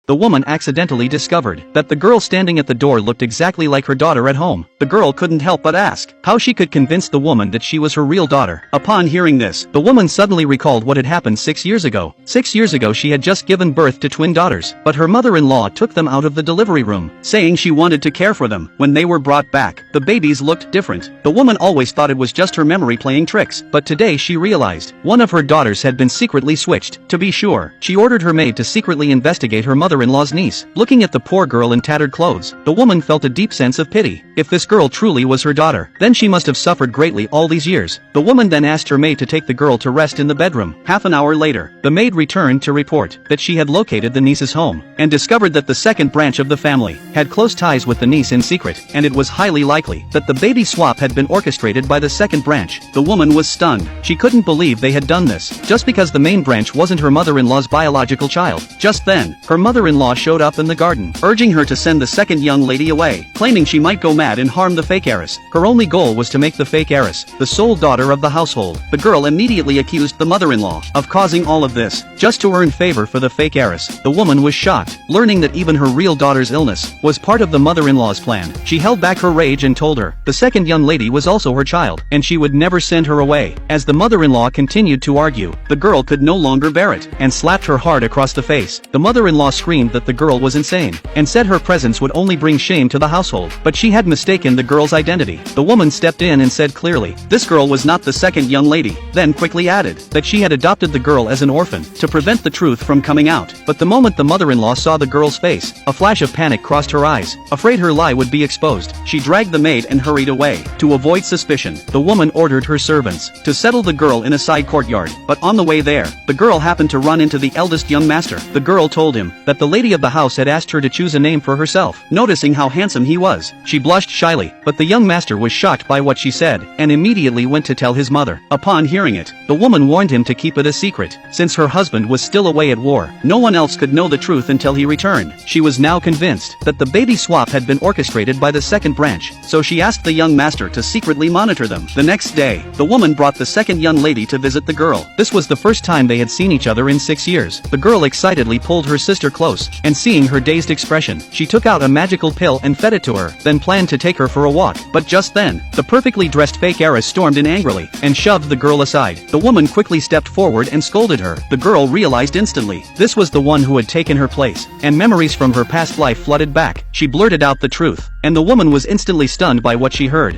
the woman accidentally discovered that the girl standing at the door looked exactly like her daughter at home. The girl couldn't help but ask how she could convince the woman that she was her real daughter. Upon hearing this, the woman suddenly recalled what had happened 6 years ago. 6 years ago she had just given birth to twin daughters, but her mother-in-law took them out of the delivery room, saying she wanted to care for them. When they were brought back, the babies looked different. The woman always thought it was just her memory playing tricks, but today she realized one of her daughters had been secretly switched. To be sure, she ordered her maid to secretly investigate her mother-in-law's niece. Looking at the poor girl in tattered clothes, the woman felt a deep sense of pity. If this girl truly was her daughter, then she must have suffered greatly all these years. The woman then asked her maid to take the girl to rest in the bedroom. Half an hour later, the maid returned to report that she had located the niece's home, and discovered that the second branch of the family had close ties with the niece in secret, and it was highly likely that the baby swap had been orchestrated by the second branch. The woman was stunned. She couldn't believe they had done this, just because the main branch wasn't her mother-in-law's biological child. Just then, her mother-in-law showed up in the garden, urging her to send the second young lady away, claiming she might go mad and harm the fake heiress. Her only goal was to make the fake heiress the sole daughter of the household. The girl immediately accused the mother-in-law of causing all of this, just to earn favor for the fake heiress. The woman was shocked, learning that even her real daughter's illness was part of the mother-in-law's plan. She held back her rage and told her the second young lady was also her child, and she would never send her away. As the mother-in-law continued to argue, the girl could no longer bear it, and slapped her hard across the face. The mother-in-law screamed that the girl was insane, and said her presence would only bring shame to the household, but she had mistaken the girl's identity. The woman stepped in and said clearly, this girl was not the second young lady, then quickly added that she had adopted the girl as an orphan, to prevent the truth from coming out. But the moment the mother-in-law saw the girl's face, a flash of panic crossed her eyes. Afraid her lie would be exposed, she dragged the maid and hurried away. To avoid suspicion, the woman ordered her servants to settle the girl in a side courtyard, but on the way there, the girl happened to run into the eldest young master. The girl told him that the lady of the house had asked her to choose a name for herself. Noticing how handsome he was, she blushed shyly, but the young master was shocked by what she said, and immediately went to tell his mother. Upon hearing it, the woman warned him to keep it a secret, since her husband was still away at war. No one else could know the truth until he returned. She was now convinced that the baby swap had been orchestrated by the second branch, so she asked the young master to secretly monitor them. The next day, the woman brought the second young lady to visit the girl. This was the first time they had seen each other in 6 years. The girl excitedly pulled her sister close, and seeing her dazed expression, she took out a magical pill and fed it to her, then planned to take her for a walk. But just then, the perfectly dressed fake heiress stormed in angrily, and shoved the girl aside. The woman quickly stepped forward and scolded her. The girl realized instantly this was the one who had taken her place, and memories from her past life flooded back. She blurted out the truth, and the woman was instantly stunned by what she heard.